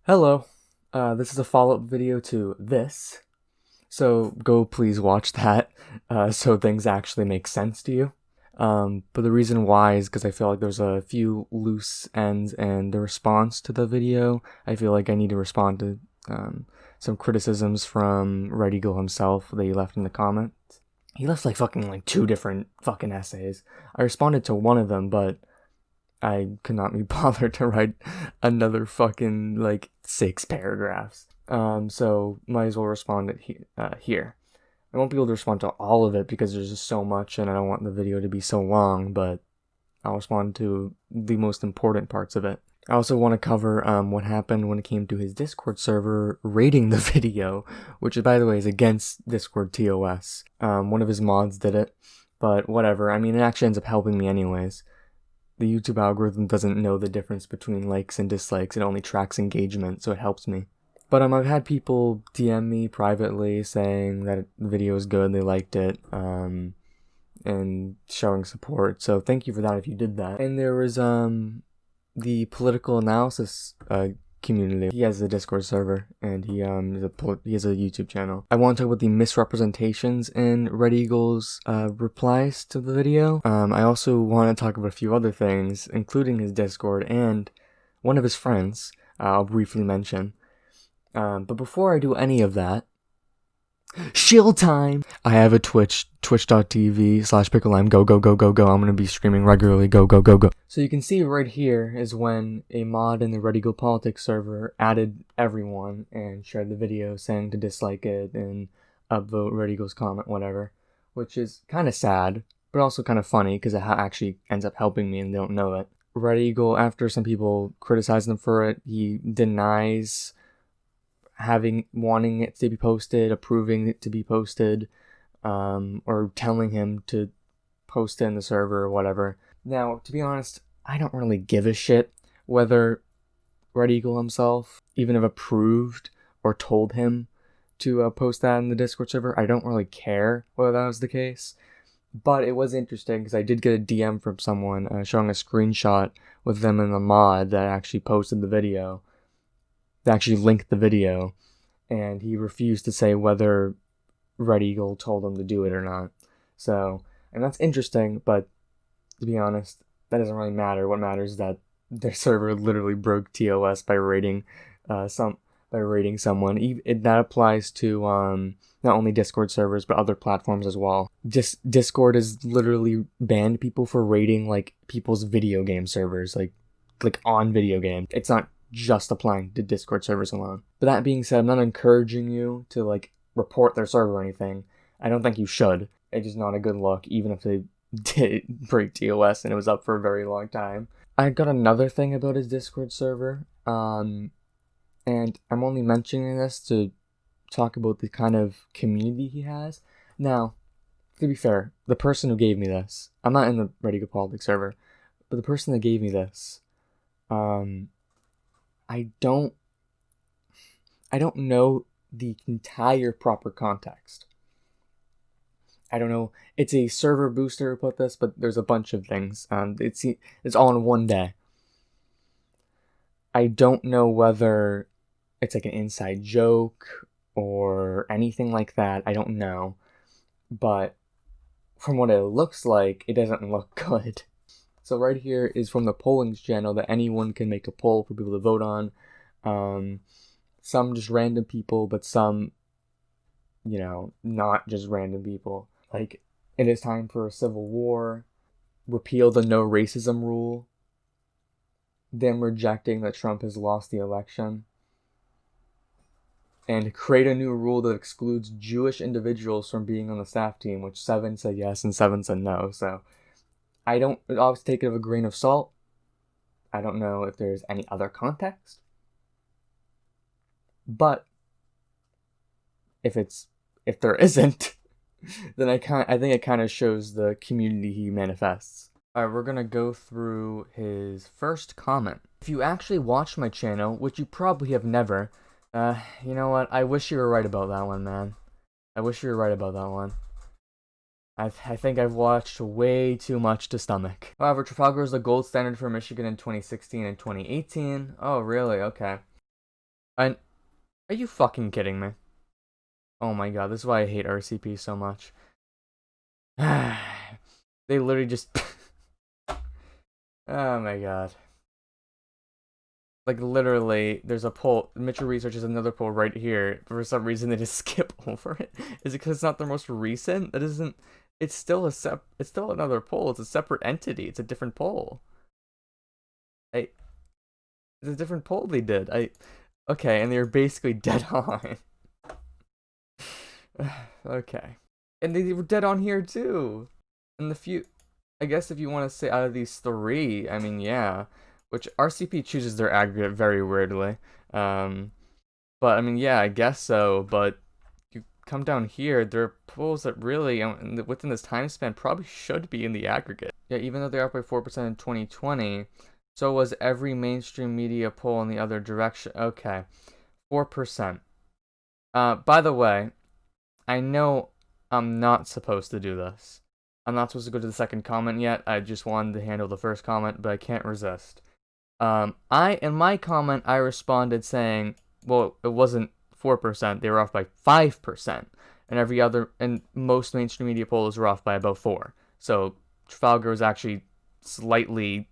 Hello, this is a follow-up video to this, so go please watch that, so things actually make sense to you. But the reason why is because I feel like there's a few loose ends in the response to the video. I feel like I need to respond to some criticisms from Red Eagle himself that he left in the comments. He left like two different fucking essays. I responded to one of them, but I could not be bothered to write another fucking, 6 paragraphs. So might as well respond it here. I won't be able to respond to all of it because there's just so much and I don't want the video to be so long, but I'll respond to the most important parts of it. I also want to cover what happened when it came to his Discord server rating the video, which, by the way, is against Discord TOS. One of his mods did it, but whatever. I mean, it actually ends up helping me anyways. The YouTube algorithm doesn't know the difference between likes and dislikes. It only tracks engagement, so it helps me. But I've had people DM me privately saying that the video is good, they liked it, and showing support. So thank you for that if you did that. And there was the political analysis community. He has a Discord server, and he has a YouTube channel. I want to talk about the misrepresentations in Red Eagle's replies to the video. I also want to talk about a few other things, including his Discord and one of his friends. I'll briefly mention. But before I do any of that, shield time! I have a twitch.tv/Picklelyme. Go. I'm gonna be streaming regularly. Go. So you can see right here is when a mod in the Red Eagle Politics server added everyone and shared the video saying to dislike it and upvote Red Eagle's comment, whatever. Which is kind of sad, but also kind of funny because it actually ends up helping me and they don't know it. Red Eagle, after some people criticize him for it, he denies wanting it to be posted, approving it to be posted, or telling him to post it in the server or whatever. Now, to be honest, I don't really give a shit whether Red Eagle himself even have approved or told him to post that in the Discord server. I don't really care whether that was the case. But it was interesting because I did get a DM from someone showing a screenshot with them in the mod that actually posted the video. They actually linked the video, and he refused to say whether Red Eagle told him to do it or not. So, and that's interesting, but to be honest, that doesn't really matter. What matters is that their server literally broke TOS by rating someone. That applies to not only Discord servers but other platforms as well. Discord has literally banned people for rating people's video game servers, like on video games. It's not just applying to Discord servers alone. But that being said, I'm not encouraging you to report their server or anything. I don't think you should. It's just not a good look, even if they did break TOS and it was up for a very long time. I got another thing about his Discord server, and I'm only mentioning this to talk about the kind of community he has. Now, to be fair, the person who gave me this, I'm not in the Red Eagle Politics server, but the person that gave me this, I don't know the entire proper context. I don't know. It's a server booster who put this, but there's a bunch of things. It's all in one day. I don't know whether it's an inside joke or anything like that. I don't know. But from what it looks like, it doesn't look good. So right here is from the polling channel that anyone can make a poll for people to vote on. Some just random people, but some, not just random people. It is time for a civil war, repeal the no racism rule, them rejecting that Trump has lost the election, and create a new rule that excludes Jewish individuals from being on the staff team, which 7 said yes and 7 said no. So I don't always take it with a grain of salt. I don't know if there's any other context. But if there isn't, then I think it kind of shows the community he manifests. Alright, we're gonna go through his first comment. If you actually watch my channel, which you probably have never, you know what? I wish you were right about that one, man. I wish you were right about that one. I think I've watched way too much to stomach. However, Trafalgar is the gold standard for Michigan in 2016 and 2018. Oh, really? Okay. And are you fucking kidding me? Oh my god, this is why I hate RCP so much. They literally just... Oh my god. Like, literally, there's a poll. Mitchell Research is another poll right here. For some reason, they just skip over it. Is it because it's not the most recent? That isn't... It's still it's still another poll. It's a separate entity. It's a different poll. It's a different poll they did. Okay, and they were basically dead on. Okay. And they were dead on here, too. And I guess if you want to say out of these three, I mean, yeah. Which RCP chooses their aggregate very weirdly. But I mean, yeah, I guess so. But you come down here, there are polls that really, within this time span, probably should be in the aggregate. Yeah, even though they're up by 4% in 2020, so was every mainstream media poll in the other direction. Okay, 4%. By the way, I know I'm not supposed to do this. I'm not supposed to go to the second comment yet. I just wanted to handle the first comment, but I can't resist. In my comment, I responded saying, well, it wasn't 4%, they were off by 5%, and most mainstream media polls were off by about 4%. So Trafalgar was actually slightly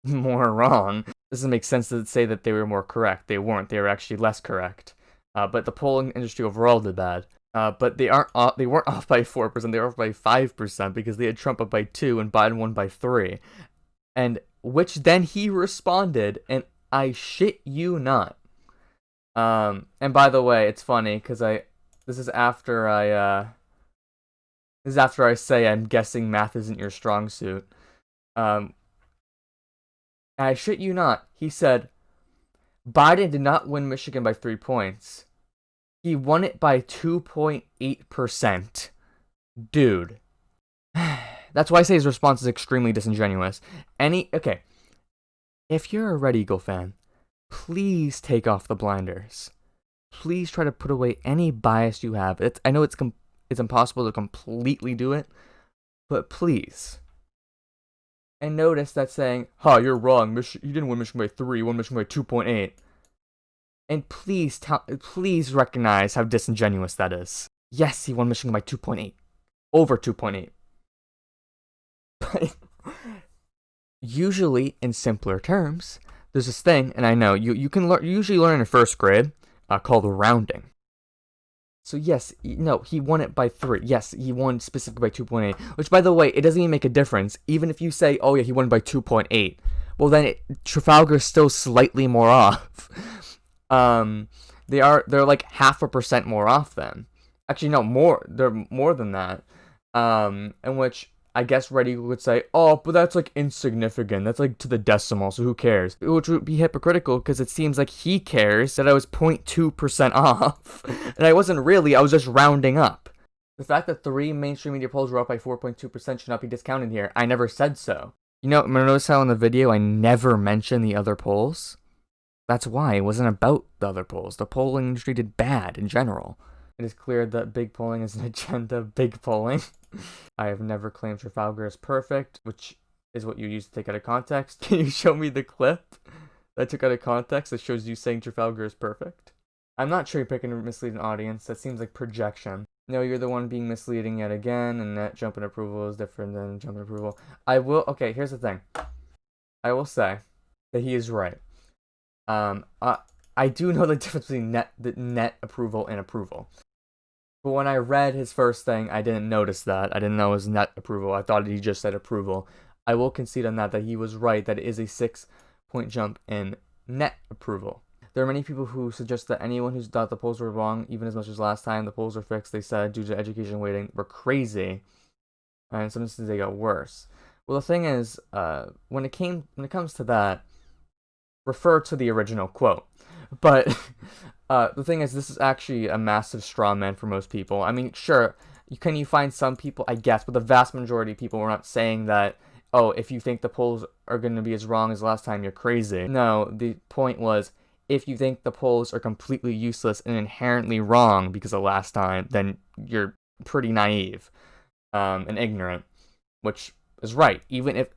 more wrong. This doesn't make sense to say that they were more correct. They weren't. They were actually less correct. But the polling industry overall did bad. But they weren't off by 4%, they were off by 5% because they had Trump up by 2 and Biden won by 3. And which then he responded, and I shit you not. And by the way, it's funny because this is after I say I'm guessing math isn't your strong suit. I shit you not. He said Biden did not win Michigan by 3 points. He won it by 2.8%. Dude. That's why I say his response is extremely disingenuous. Okay. If you're a Red Eagle fan, please take off the blinders. Please try to put away any bias you have. I know it's impossible to completely do it, but please. And notice that saying, you're wrong. You didn't win Michigan by 3, you won Michigan by 2.8. And please recognize how disingenuous that is. Yes, he won Michigan by 2.8. Over 2.8. But usually, in simpler terms, there's this thing, and I know you usually learn in first grade, called rounding. So yes, no, he won it by 3. Yes, he won specifically by 2.8. Which, by the way, it doesn't even make a difference. Even if you say, oh yeah, he won by 2.8, well then Trafalgar is still slightly more off. They're like 0.5% more off then. Actually, no, more. They're more than that. In which I guess Red Eagle would say, oh, but that's like insignificant. That's like to the decimal, so who cares? Which would be hypocritical because it seems like he cares that I was 0.2% off. And I wasn't really, I was just rounding up. The fact that 3 mainstream media polls were up by 4.2% should not be discounted here. I never said so. You know, notice how in the video I never mentioned the other polls? That's why. It wasn't about the other polls. The polling industry did bad in general. It is clear that big polling is an agenda of big polling. I have never claimed Trafalgar is perfect, which is what you use to take out of context. Can you show me the clip that I took out of context that shows you saying Trafalgar is perfect? I'm not cherry picking a misleading audience. That seems like projection. No, you're the one being misleading yet again, and that jump in approval is different than jump in approval. Okay, here's the thing. I will say that he is right. I do know the difference between net approval and approval. But when I read his first thing, I didn't notice that. I didn't know it was net approval. I thought he just said approval. I will concede on that he was right, that it is a 6-point jump in net approval. There are many people who suggest that anyone who's thought the polls were wrong, even as much as last time the polls were fixed, they said, due to education weighting, were crazy. And in some instances, they got worse. Well, the thing is, when it comes to that, refer to the original quote. But the thing is, this is actually a massive straw man for most people. I mean, sure, can you find some people? I guess, but the vast majority of people were not saying that, oh, if you think the polls are going to be as wrong as last time, you're crazy. No, the point was, if you think the polls are completely useless and inherently wrong because of last time, then you're pretty naive and ignorant, which is right. Even if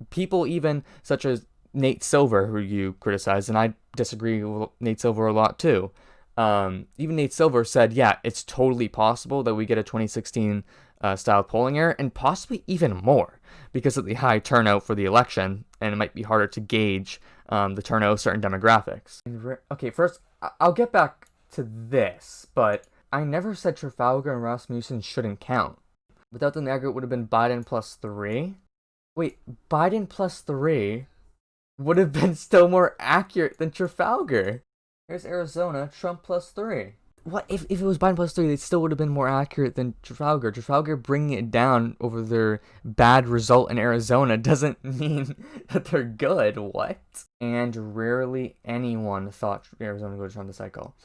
people, even such as Nate Silver, who you criticize, and I disagree with Nate Silver a lot too. Even Nate Silver said, yeah, it's totally possible that we get a 2016 style polling error, and possibly even more because of the high turnout for the election, and it might be harder to gauge the turnout of certain demographics. Okay, first, I'll get back to this, but I never said Trafalgar and Rasmussen shouldn't count. Without them, the aggregate would have been Biden plus 3. Wait, Biden plus 3 would have been still more accurate than Trafalgar. Here's Arizona, Trump plus 3. What if it was Biden plus 3? It still would have been more accurate than Trafalgar. Trafalgar bringing it down over their bad result in Arizona doesn't mean that they're good. What? And rarely anyone thought Arizona would go to Trump this cycle.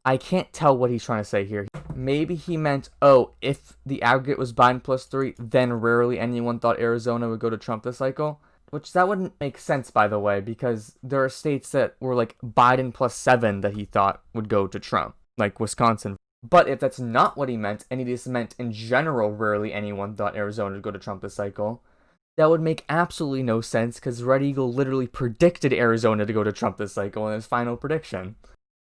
I can't tell what he's trying to say here. Maybe he meant, oh, if the aggregate was Biden plus 3, then rarely anyone thought Arizona would go to Trump this cycle. Which that wouldn't make sense, by the way, because there are states that were like Biden plus 7 that he thought would go to Trump, like Wisconsin. But if that's not what he meant, and he just meant in general rarely anyone thought Arizona would go to Trump this cycle, that would make absolutely no sense, because Red Eagle literally predicted Arizona to go to Trump this cycle in his final prediction.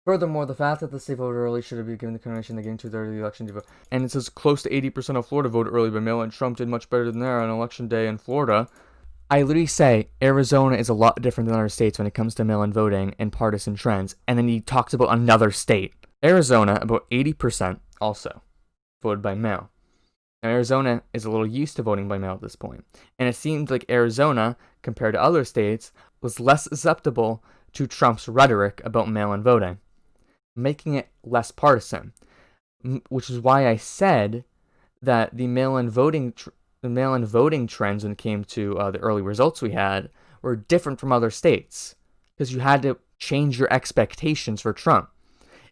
Furthermore, the fact that the state voted early should have been given the consideration they gained 2/3 of the election to vote. And it says close to 80% of Florida voted early by mail, and Trump did much better than there on election day in Florida. I literally say Arizona is a lot different than other states when it comes to mail-in voting and partisan trends. And then he talks about another state. Arizona, about 80% also voted by mail. Now, Arizona is a little used to voting by mail at this point. And it seems like Arizona, compared to other states, was less susceptible to Trump's rhetoric about mail-in voting, making it less partisan. Which is why I said that the mail-in voting trends when it came to the early results we had were different from other states, because you had to change your expectations for Trump.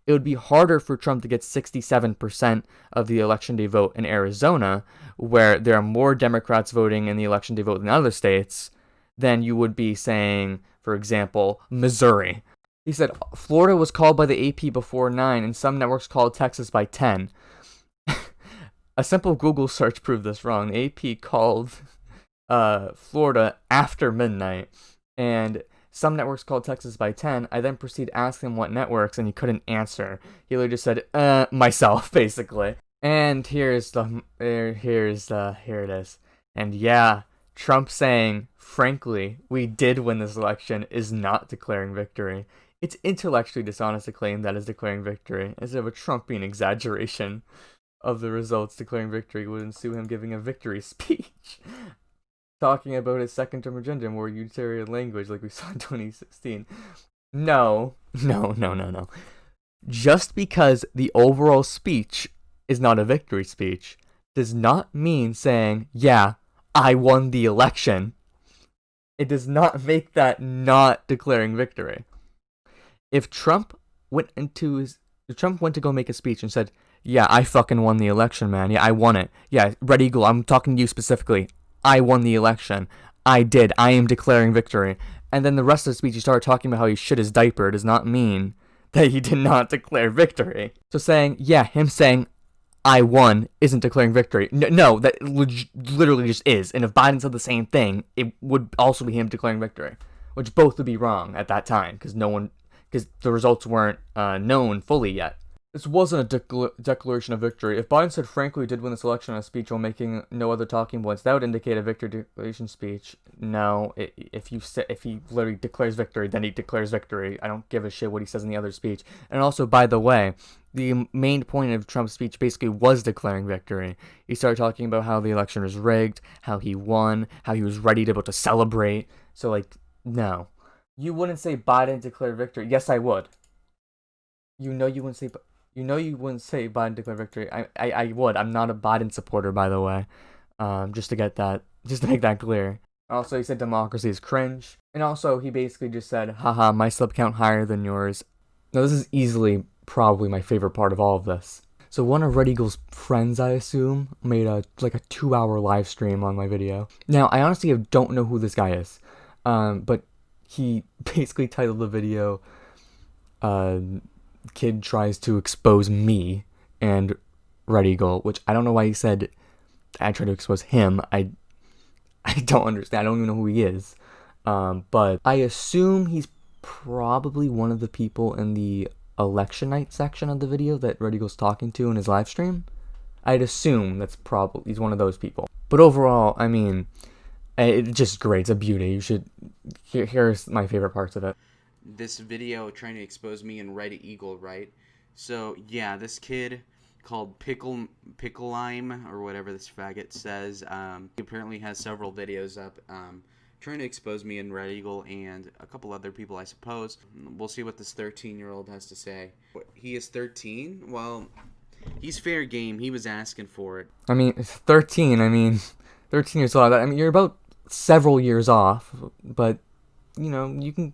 It would be harder for Trump to get 67% of the election day vote in Arizona, where there are more Democrats voting in the election day vote than other states, than you would be saying, for example, Missouri. He said Florida was called by the AP before 9, and some networks called Texas by 10. A simple Google search proved this wrong. The AP called Florida after midnight, and some networks called Texas by 10. I then proceeded to ask him what networks, and he couldn't answer. He literally just said, myself, basically. And here it is. And yeah, Trump saying, frankly, we did win this election is not declaring victory. It's intellectually dishonest to claim that is declaring victory, instead of a Trumpian exaggeration of the results declaring victory would ensue him giving a victory speech, talking about his second-term agenda in more utilitarian language like we saw in 2016. No. Just because the overall speech is not a victory speech does not mean saying, yeah, I won the election. It does not make that not declaring victory. If Trump went to go make a speech and said, yeah, I fucking won the election, man. Yeah, I won it. Yeah, Red Eagle, I'm talking to you specifically. I won the election. I did. I am declaring victory. And then the rest of the speech, he started talking about how he shit his diaper does not mean that he did not declare victory. So him saying, I won, isn't declaring victory. No, that literally just is. And if Biden said the same thing, it would also be him declaring victory. Which both would be wrong at that time, because the results weren't known fully yet. This wasn't a declaration of victory. If Biden said, frankly, we did win this election in a speech while making no other talking points, that would indicate a victory declaration speech. No, if he literally declares victory, then he declares victory. I don't give a shit what he says in the other speech. And also, by the way, the main point of Trump's speech basically was declaring victory. He started talking about how the election was rigged, how he won, how he was ready to celebrate. So, no. You wouldn't say Biden declared victory. Yes, I would. You know you wouldn't say Biden declared victory. I would. I'm not a Biden supporter, by the way. Just to make that clear. Also, he said democracy is cringe. And also, he basically just said, haha, my sub count higher than yours. Now, this is easily probably my favorite part of all of this. So one of Red Eagle's friends, I assume, made a 2-hour live stream on my video. Now, I honestly don't know who this guy is. But he basically titled the video, Kid Tries to Expose Me and Red Eagle, which I don't know why he said I tried to expose him. I don't understand. I don't even know who he is. But I assume he's probably one of the people in the election night section of the video that Red Eagle's talking to in his live stream. I'd assume that's probably, he's one of those people. But overall, I mean, it's just great. It's a beauty. You should, here's my favorite parts of it. This video trying to expose me and Red Eagle, right? So, yeah, this kid called Picklelyme, or whatever this faggot says, he apparently has several videos up, trying to expose me and Red Eagle and a couple other people, I suppose. We'll see what this 13-year-old has to say. He is 13? Well, he's fair game. He was asking for it. I mean, 13 years old. I mean, you're about several years off, but, you know, you can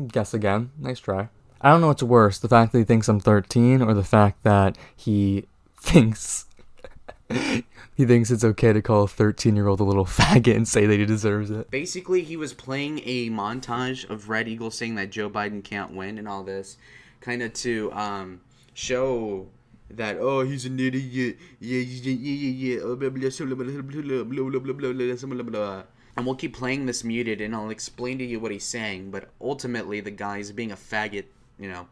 guess again. Nice try. I don't know what's worse, the fact that he thinks I'm 13 or the fact that he thinks it's okay to call a 13-year-old a little faggot and say that he deserves it. Basically, he was playing a montage of Red Eagle saying that Joe Biden can't win and all this, kind of to show that, oh, he's an idiot, yeah, and we'll keep playing this muted, and I'll explain to you what he's saying, but ultimately, the guy's being a faggot, you know,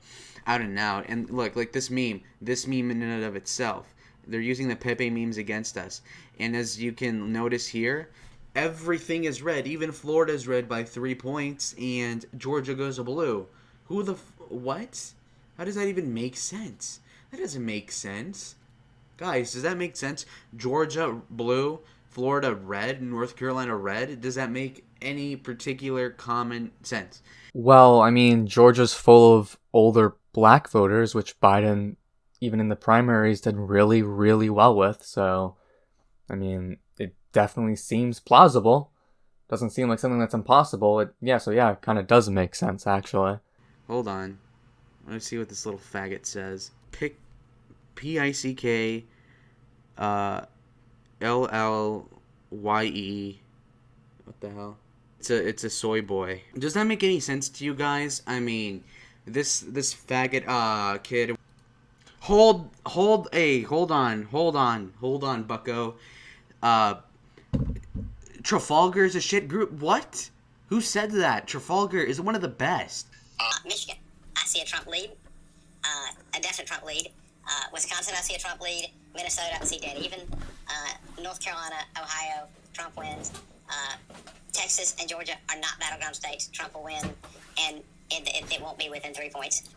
out and out. And look, like this meme in and of itself, they're using the Pepe memes against us. And as you can notice here, everything is red. Even Florida's red by 3 points, and Georgia goes blue. What? How does that even make sense? That doesn't make sense. Guys, does that make sense? Georgia blue, Florida red, North Carolina red. Does that make any particular common sense? Well, I mean, Georgia's full of older black voters, which Biden, even in the primaries, did really, really well with. So, I mean, it definitely seems plausible. Doesn't seem like something that's impossible. It kind of does make sense, actually. Hold on. Let's see what this little faggot says. P-I-C-K, L-L-Y-E. What the hell? It's a soy boy. Does that make any sense to you guys? I mean, this faggot kid. Hold on, bucko. Trafalgar is a shit group. What? Who said that? Trafalgar is one of the best. Michigan, I see a Trump lead. A definite Trump lead. Wisconsin, I see a Trump lead. Minnesota, I see dead even. North Carolina, Ohio, Trump wins. Texas and Georgia are not battleground states. Trump will win, and it won't be within 3 points.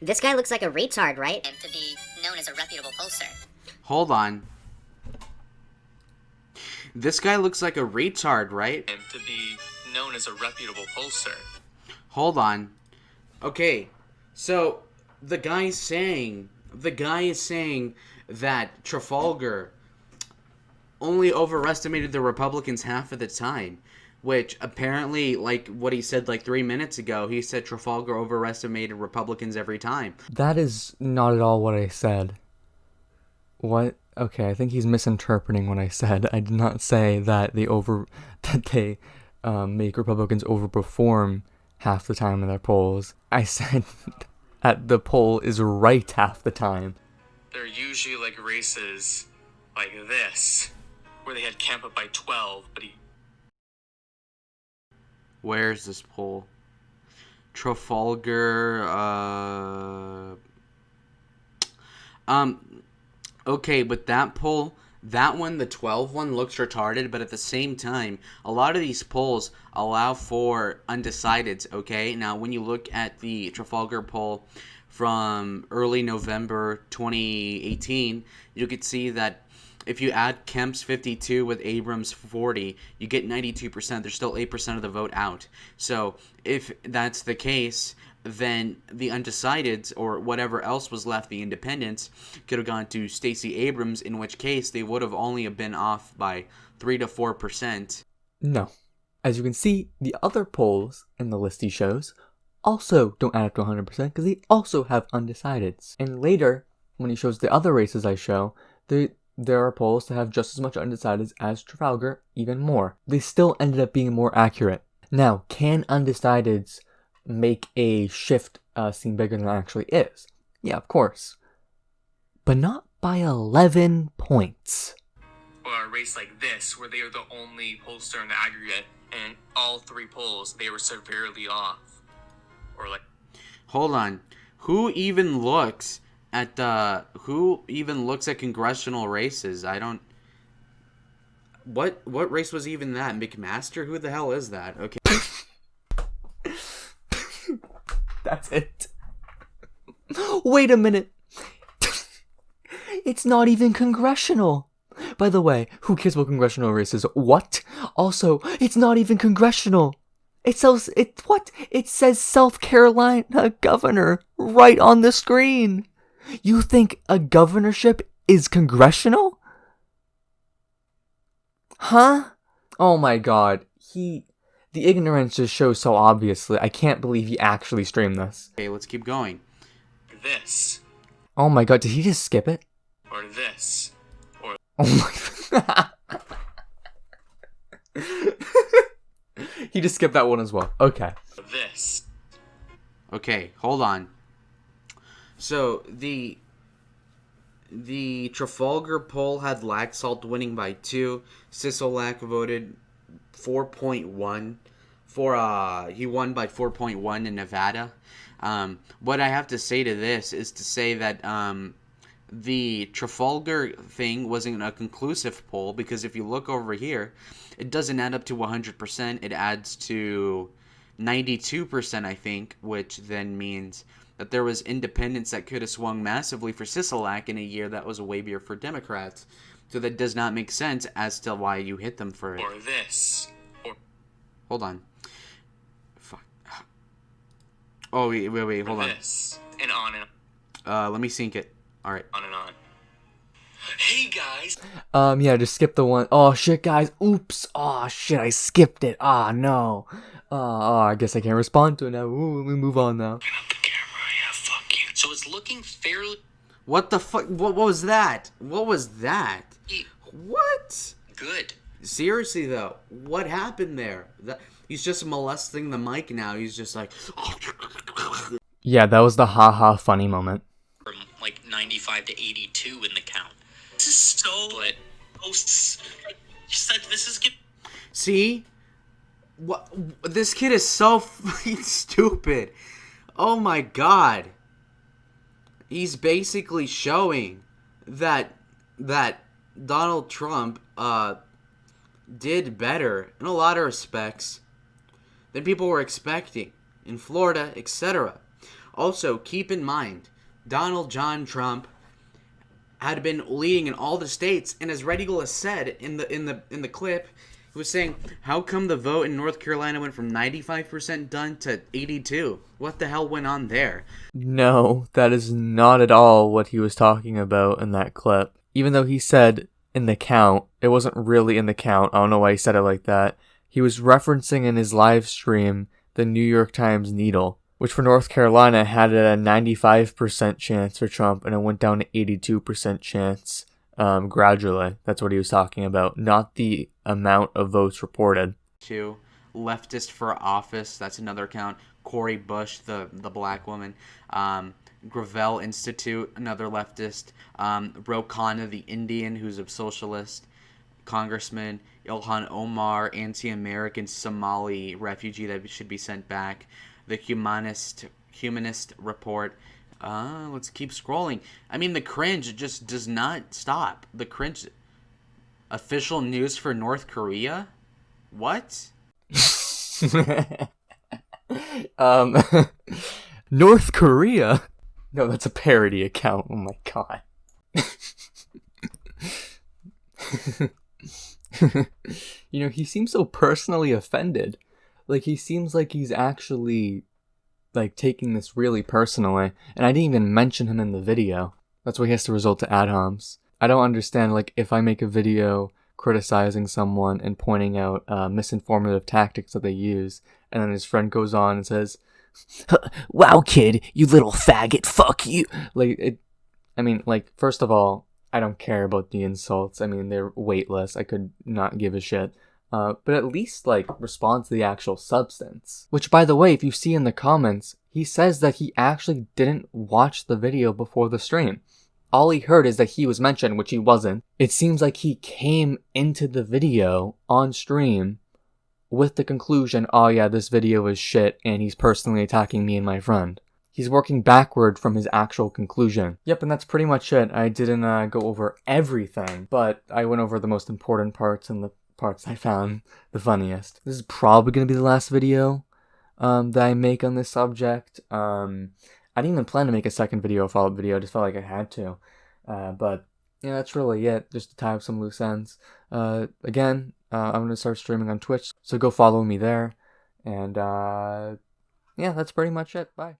This guy looks like a retard, right? And to be known as a reputable pollster. Hold on. This guy looks like a retard, right? And to be known as a reputable pollster. Hold on. Okay, so the guy is saying that Trafalgar only overestimated the Republicans half of the time, which apparently, like what he said like 3 minutes ago, he said Trafalgar overestimated Republicans every time. That is not at all what I said. What? Okay, I think he's misinterpreting what I said. I did not say that they make Republicans overperform half the time in their polls. I said that the poll is right half the time. They're usually like races like this, where they had Kemp up by 12, but he... Where's this poll? Trafalgar, okay, but that poll, that one, the 12 one, looks retarded, but at the same time, a lot of these polls allow for undecideds, okay? Now, when you look at the Trafalgar poll from early November 2018, you could see that if you add Kemp's 52 with Abrams' 40, you get 92%. There's still 8% of the vote out. So if that's the case, then the undecideds, or whatever else was left, the independents, could have gone to Stacey Abrams, in which case they would have only been off by 3 to 4%. No. As you can see, the other polls in the list he shows also don't add up to 100% because they also have undecideds. And later, when he shows the other races I show, there are polls that have just as much undecideds as Trafalgar, even more. They still ended up being more accurate. Now, can undecideds make a shift seem bigger than it actually is? Yeah, of course. But not by 11 points. or a race like this, where they are the only pollster in the aggregate, and all 3 polls they were severely off, or like. Hold on. Who even looks at congressional races? I don't. What race was even that? McMaster? Who the hell is that? Okay. That's it. Wait a minute. It's not even congressional. By the way, who cares about congressional races? What? Also, it's not even congressional. It says South Carolina governor right on the screen. You think a governorship is congressional? Huh? Oh my god. The ignorance just shows so obviously. I can't believe he actually streamed this. Okay, let's keep going. This, Oh my god, did he just skip it? or this, or Oh my He just skipped that one as well. Okay. this. Okay, hold on. So the Trafalgar poll had Laxalt winning by 2. Sisolak voted 4.1 for he won by 4.1 in Nevada. What I have to say to this is to say that the Trafalgar thing wasn't a conclusive poll, because if you look over here, it doesn't add up to 100%. It adds to 92%, I think, which then means that there was independents that could have swung massively for Sisolak in a year that was way better for Democrats. So that does not make sense as to why you hit them for it. Or this, or Hold on. Fuck. Oh, wait, hold on. this, and on and Let me sync it. Alright. on and on. Hey guys! Yeah, just skip the one. Oh shit, guys. Oops. Oh shit, I skipped it. Ah, no. I guess I can't respond to it now. Ooh, let me move on now. Turn up the camera, yeah, fuck you. So it's looking fairly What the fuck? What was that? What was that? What? good. Seriously though, what happened there? He's just molesting the mic now. He's just like. Yeah, that was the haha funny moment. From like 95 to 82 in the count. This is so. But like you said, this is good. See? What? This kid is so fucking stupid. Oh my god. He's basically showing that Donald Trump did better in a lot of respects than people were expecting in Florida, etc. Also, keep in mind, Donald John Trump had been leading in all the states, and as Red Eagle has said in the clip, he was saying, how come the vote in North Carolina went from 95% done to 82? What the hell went on there? No, that is not at all what he was talking about in that clip. Even though he said in the count, it wasn't really in the count. I don't know why he said it like that. He was referencing in his live stream the New York Times Needle, which for North Carolina had a 95% chance for Trump, and it went down to 82% chance gradually. That's what he was talking about, not the amount of votes reported. To leftist for office, that's another count. Cori Bush, the black woman. Gravel Institute, another leftist. Ro Khanna, the Indian, who's a socialist. Congressman. Ilhan Omar, anti-American Somali refugee that should be sent back. The Humanist Report. Let's keep scrolling. I mean, the cringe just does not stop. The cringe. Official news for North Korea? What? North Korea? No, that's a parody account. Oh my god. You know, he seems so personally offended. Like, he seems like he's actually, like, taking this really personally. And I didn't even mention him in the video. That's why he has to resort to ad homs. I don't understand, like, if I make a video criticizing someone and pointing out misinformative tactics that they use, and then his friend goes on and says, "Wow, kid, you little faggot, fuck you." Like, first of all, I don't care about the insults. I mean, they're weightless. I could not give a shit. But at least, like, respond to the actual substance. Which, by the way, if you see in the comments, he says that he actually didn't watch the video before the stream. all he heard is that he was mentioned, which he wasn't. It seems like he came into the video on stream with the conclusion, oh yeah, this video is shit and he's personally attacking me and my friend. He's working backward from his actual conclusion. Yep, and that's pretty much it. I didn't go over everything, but I went over the most important parts and the parts I found the funniest. This is probably going to be the last video that I make on this subject. I didn't even plan to make a second video, a follow-up video. I just felt like I had to. But yeah, that's really it. Just to tie up some loose ends. Again, I'm going to start streaming on Twitch, so go follow me there. And yeah, that's pretty much it. Bye.